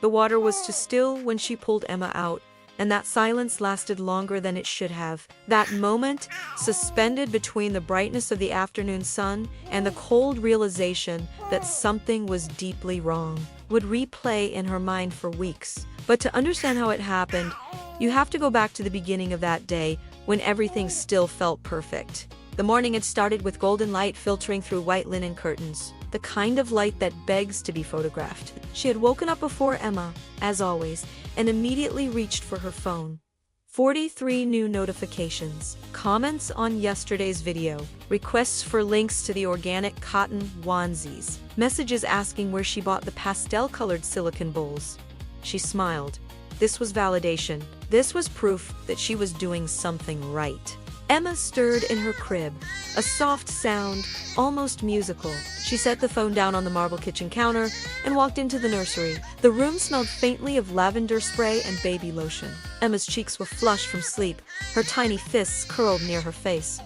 The water was too still when she pulled Emma out, and that silence lasted longer than it should have. That moment, suspended between the brightness of the afternoon sun and the cold realization that something was deeply wrong, would replay in her mind for weeks. But to understand how it happened, you have to go back to the beginning of that day, when everything still felt perfect. The morning had started with golden light filtering through white linen curtains, the kind of light that begs to be photographed. She had woken up before Emma, as always, and immediately reached for her phone. 43 new notifications, comments on yesterday's video, requests for links to the organic cotton onesies, messages asking where she bought the pastel-colored silicone bowls. She smiled. This was validation. This was proof that she was doing something right. Emma stirred in her crib, a soft sound, almost musical. She set the phone down on the marble kitchen counter and walked into the nursery. The room smelled faintly of lavender spray and baby lotion. Emma's cheeks were flushed from sleep, her tiny fists curled near her face.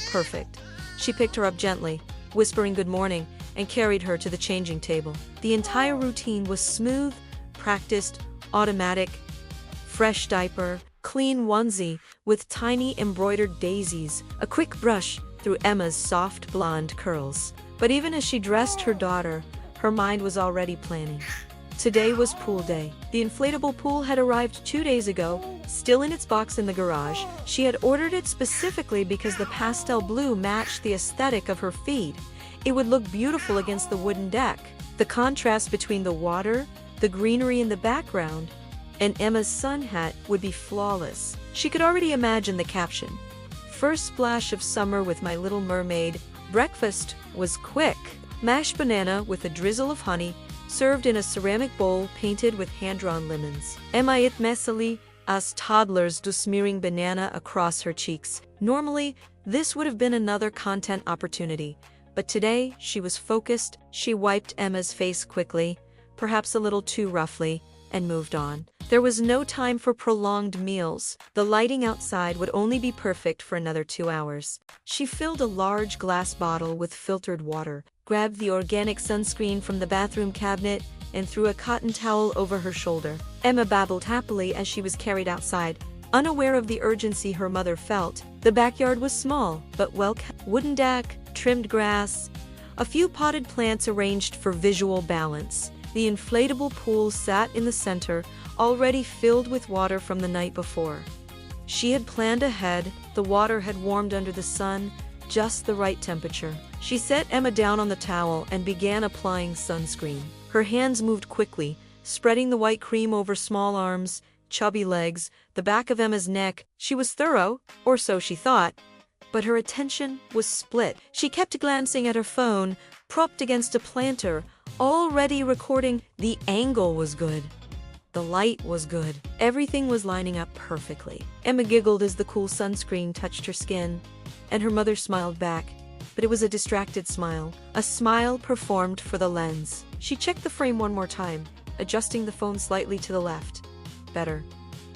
Perfect. She picked her up gently, whispering good morning, and carried her to the changing table. The entire routine was smooth, practiced, automatic. Fresh diaper, clean onesie with tiny embroidered daisies, a quick brush through Emma's soft blonde curls. But even as she dressed her daughter, her mind was already planning. Today was pool day. The inflatable pool had arrived 2 days ago, still in its box in the garage. She had ordered it specifically because the pastel blue matched the aesthetic of her feed. It would look beautiful against the wooden deck. The contrast between the water, the greenery in the background, and Emma's sun hat would be flawless. She could already imagine the caption. First splash of summer with my little mermaid. Breakfast was quick. Mashed banana with a drizzle of honey, served in a ceramic bowl painted with hand-drawn lemons. Emma it messily, as toddlers do, smearing banana across her cheeks. Normally, this would have been another content opportunity, but today she was focused. She wiped Emma's face quickly, perhaps a little too roughly, and moved on. There was no time for prolonged meals. The lighting outside would only be perfect for another 2 hours. She filled a large glass bottle with filtered water, grabbed the organic sunscreen from the bathroom cabinet, and threw a cotton towel over her shoulder. Emma babbled happily as she was carried outside, unaware of the urgency her mother felt. The backyard was small, but well-kept. Wooden deck, trimmed grass, a few potted plants arranged for visual balance. The inflatable pool sat in the center, already filled with water from the night before. She had planned ahead. The water had warmed under the sun, just the right temperature. She set Emma down on the towel and began applying sunscreen. Her hands moved quickly, spreading the white cream over small arms, chubby legs, the back of Emma's neck. She was thorough, or so she thought, but her attention was split. She kept glancing at her phone, propped against a planter, already recording. The angle was good. The light was good. Everything was lining up perfectly. Emma giggled as the cool sunscreen touched her skin, and her mother smiled back, but it was a distracted smile, a smile performed for the lens. She checked the frame one more time, adjusting the phone slightly to the left. Better.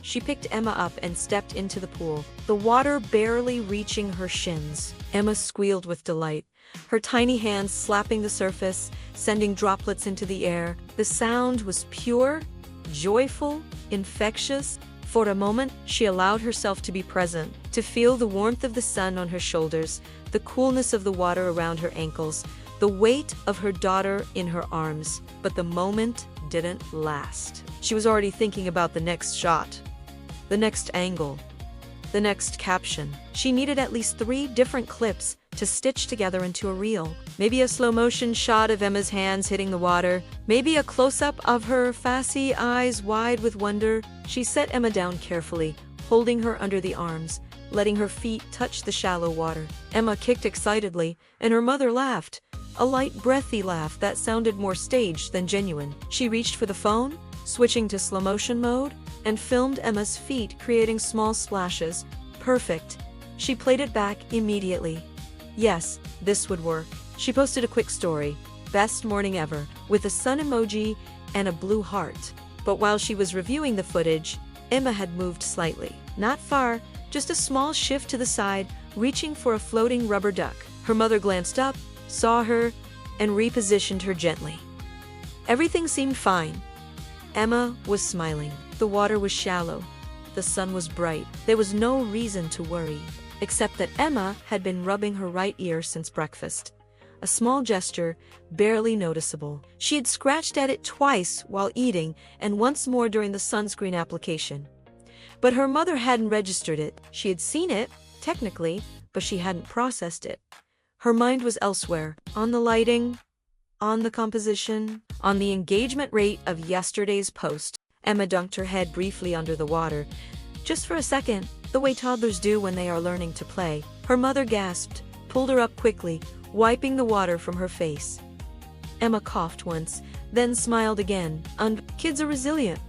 She picked Emma up and stepped into the pool, the water barely reaching her shins. Emma squealed with delight, her tiny hands slapping the surface, sending droplets into the air. The sound was pure, joyful, infectious. For a moment, she allowed herself to be present, to feel the warmth of the sun on her shoulders, the coolness of the water around her ankles, the weight of her daughter in her arms. But the moment didn't last. She was already thinking about the next shot, the next angle, the next caption. She needed at least 3 different clips to stitch together into a reel. Maybe a slow-motion shot of Emma's hands hitting the water, maybe a close-up of her fussy eyes wide with wonder. She set Emma down carefully, holding her under the arms, letting her feet touch the shallow water. Emma kicked excitedly, and her mother laughed, a light, breathy laugh that sounded more staged than genuine. She reached for the phone, switching to slow-motion mode, and filmed Emma's feet creating small splashes. Perfect. She played it back immediately. Yes, this would work. She posted a quick story, best morning ever, with a sun emoji and a blue heart. But while she was reviewing the footage, Emma had moved slightly. Not far, just a small shift to the side, reaching for a floating rubber duck. Her mother glanced up, saw her, and repositioned her gently. Everything seemed fine. Emma was smiling. The water was shallow. The sun was bright. There was no reason to worry, except that Emma had been rubbing her right ear since breakfast. A small gesture, barely noticeable. She had scratched at it twice while eating and once more during the sunscreen application. But her mother hadn't registered it. She had seen it, technically, but she hadn't processed it. Her mind was elsewhere, on the lighting, on the composition, on the engagement rate of yesterday's post. Emma dunked her head briefly under the water, just for a second, the way toddlers do when they are learning to play. Her mother gasped, pulled her up quickly, wiping the water from her face. Emma coughed once, then smiled again. Kids are resilient.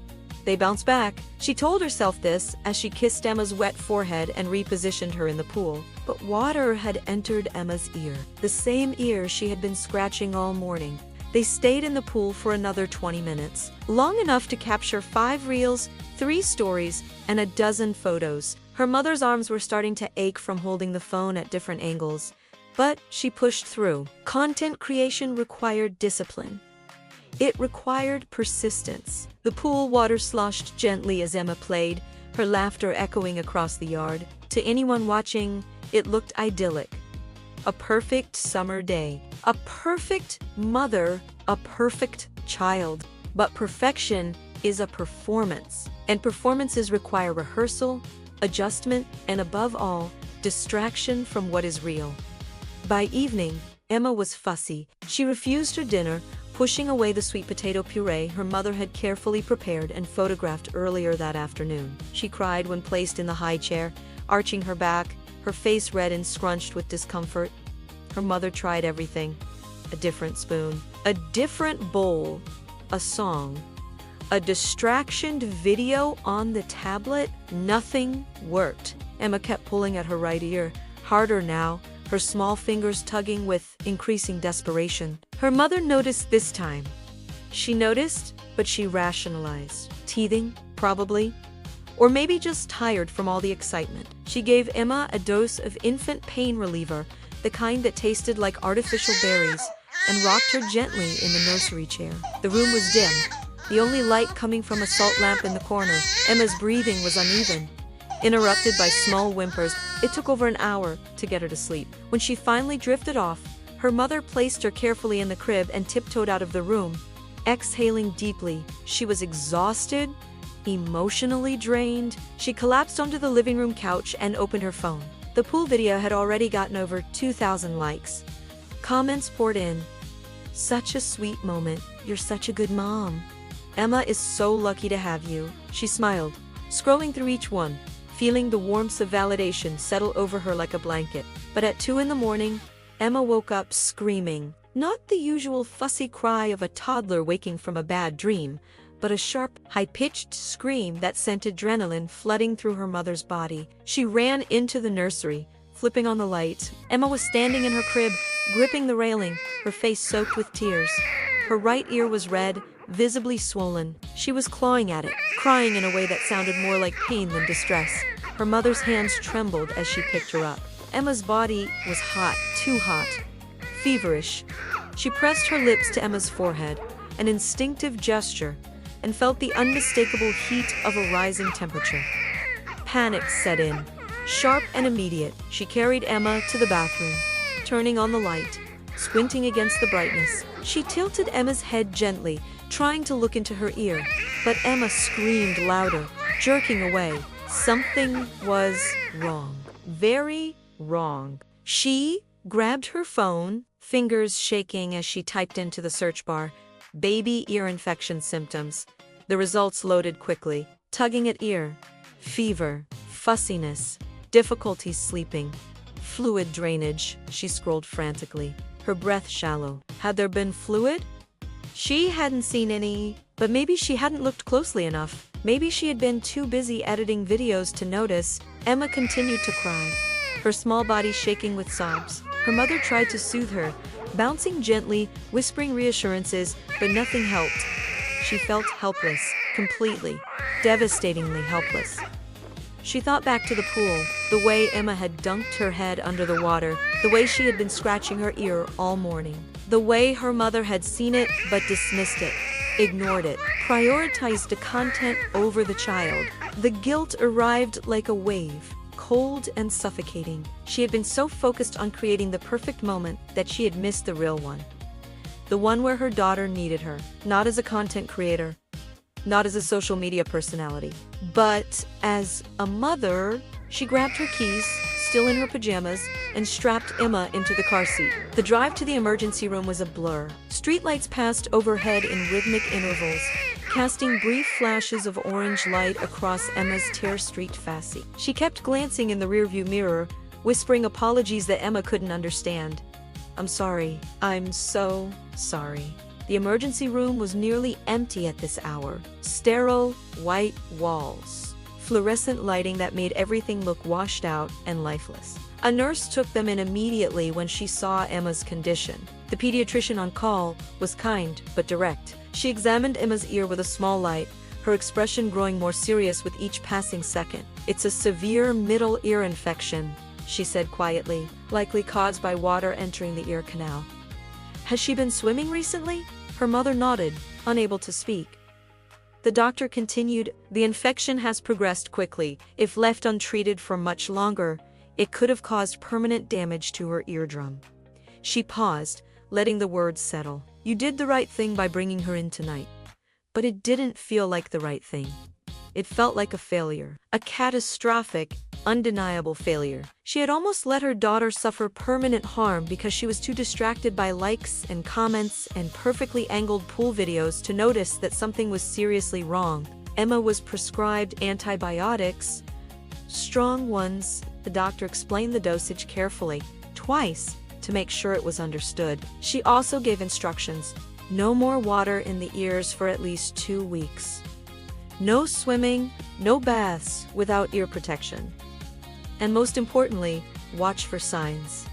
They bounce back. She told herself this as she kissed Emma's wet forehead and repositioned her in the pool. But water had entered Emma's ear, the same ear she had been scratching all morning. They stayed in the pool for another 20 minutes, long enough to capture 5 reels, 3 stories, and a dozen photos. Her mother's arms were starting to ache from holding the phone at different angles, but she pushed through. Content creation required discipline. It required persistence. The pool water sloshed gently as Emma played, her laughter echoing across the yard. To anyone watching, it looked idyllic. A perfect summer day. A perfect mother, a perfect child. But perfection is a performance, and performances require rehearsal, adjustment, and above all, distraction from what is real. By evening, Emma was fussy. She refused her dinner, pushing away the sweet potato puree her mother had carefully prepared and photographed earlier that afternoon. She cried when placed in the high chair, arching her back, her face red and scrunched with discomfort. Her mother tried everything. A different spoon, a different bowl, a song, a distraction video on the tablet. Nothing worked. Emma kept pulling at her right ear, harder now, her small fingers tugging with increasing desperation. Her mother noticed this time. She noticed, but she rationalized. Teething, probably. Or maybe just tired from all the excitement. She gave Emma a dose of infant pain reliever, the kind that tasted like artificial berries, and rocked her gently in the nursery chair. The room was dim, the only light coming from a salt lamp in the corner. Emma's breathing was uneven, interrupted by small whimpers. It took over an hour to get her to sleep. When she finally drifted off, her mother placed her carefully in the crib and tiptoed out of the room, exhaling deeply. She was exhausted, emotionally drained. She collapsed onto the living room couch and opened her phone. The pool video had already gotten over 2,000 likes. Comments poured in. Such a sweet moment. You're such a good mom. Emma is so lucky to have you. She smiled, scrolling through each one, feeling the warmth of validation settle over her like a blanket. But at 2 in the morning, Emma woke up screaming. Not the usual fussy cry of a toddler waking from a bad dream, but a sharp, high-pitched scream that sent adrenaline flooding through her mother's body. She ran into the nursery, flipping on the light. Emma was standing in her crib, gripping the railing, her face soaked with tears. Her right ear was red, visibly swollen. She was clawing at it, crying in a way that sounded more like pain than distress. Her mother's hands trembled as she picked her up. Emma's body was hot, too hot, feverish. She pressed her lips to Emma's forehead, an instinctive gesture, and felt the unmistakable heat of a rising temperature. Panic set in, sharp and immediate. She carried Emma to the bathroom, turning on the light, squinting against the brightness. She tilted Emma's head gently, trying to look into her ear, but Emma screamed louder, jerking away. Something was wrong. Very wrong. She grabbed her phone, fingers shaking as she typed into the search bar, "baby ear infection symptoms." The results loaded quickly. Tugging at ear, fever, fussiness, difficulty sleeping, fluid drainage. She scrolled frantically, her breath shallow. Had there been fluid? She hadn't seen any, but maybe she hadn't looked closely enough. Maybe she had been too busy editing videos to notice. Emma continued to cry, her small body shaking with sobs. Her mother tried to soothe her, bouncing gently, whispering reassurances, but nothing helped. She felt helpless, completely, devastatingly helpless. She thought back to the pool, the way Emma had dunked her head under the water, the way she had been scratching her ear all morning, the way her mother had seen it but dismissed it. ignored it, prioritized the content over the child. The guilt arrived like a wave, cold and suffocating. She had been so focused on creating the perfect moment that she had missed the real one. The one where her daughter needed her, not as a content creator, not as a social media personality, but as a mother. She grabbed her keys, still in her pajamas, and strapped Emma into the car seat. The drive to the emergency room was a blur. Streetlights passed overhead in rhythmic intervals, casting brief flashes of orange light across Emma's tear streaked face. She kept glancing in the rearview mirror, whispering apologies that Emma couldn't understand. "I'm sorry. I'm so sorry." The emergency room was nearly empty at this hour. Sterile, white walls, fluorescent lighting that made everything look washed out and lifeless. A nurse took them in immediately when she saw Emma's condition. The pediatrician on call was kind but direct. She examined Emma's ear with a small light, her expression growing more serious with each passing second. "It's a severe middle ear infection," she said quietly, "likely caused by water entering the ear canal." "Has she been swimming recently?" Her mother nodded, unable to speak. The doctor continued, "The infection has progressed quickly. If left untreated for much longer, it could have caused permanent damage to her eardrum." She paused, letting the words settle. "You did the right thing by bringing her in tonight." But it didn't feel like the right thing. It felt like a failure. A catastrophic, undeniable failure. She had almost let her daughter suffer permanent harm because she was too distracted by likes and comments and perfectly angled pool videos to notice that something was seriously wrong. Emma was prescribed antibiotics, strong ones. The doctor explained the dosage carefully, twice, to make sure it was understood. She also gave instructions: no more water in the ears for at least 2 weeks. No swimming, no baths without ear protection. And most importantly, watch for signs.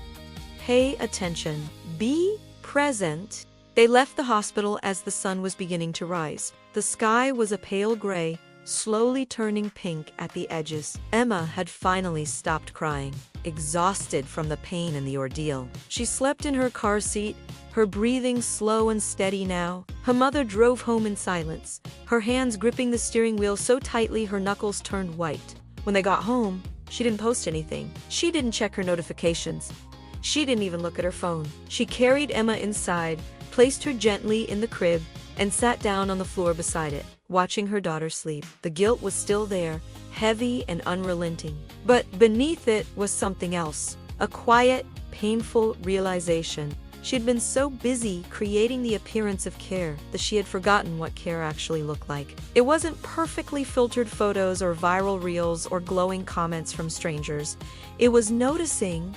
Pay attention. Be present. They left the hospital as the sun was beginning to rise. The sky was a pale gray, slowly turning pink at the edges. Emma had finally stopped crying, exhausted from the pain and the ordeal. She slept in her car seat, her breathing slow and steady now. Her mother drove home in silence, her hands gripping the steering wheel so tightly her knuckles turned white. When they got home, she didn't post anything. She didn't check her notifications. She didn't even look at her phone. She carried Emma inside, placed her gently in the crib, and sat down on the floor beside it, watching her daughter sleep. The guilt was still there, heavy and unrelenting. But beneath it was something else, a quiet, painful realization. She had been so busy creating the appearance of care that she had forgotten what care actually looked like. It wasn't perfectly filtered photos or viral reels or glowing comments from strangers. It was noticing.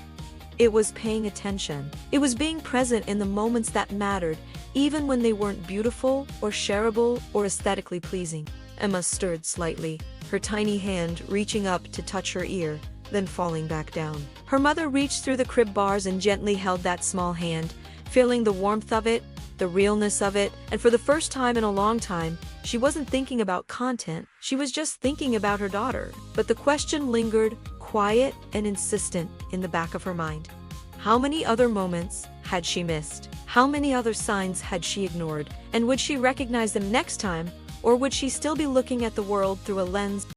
It was paying attention. It was being present in the moments that mattered, even when they weren't beautiful or shareable or aesthetically pleasing. Emma stirred slightly, her tiny hand reaching up to touch her ear, then falling back down. Her mother reached through the crib bars and gently held that small hand, feeling the warmth of it, the realness of it, and for the first time in a long time, she wasn't thinking about content, she was just thinking about her daughter. But the question lingered, quiet and insistent, in the back of her mind. How many other moments had she missed? How many other signs had she ignored? And would she recognize them next time, or would she still be looking at the world through a lens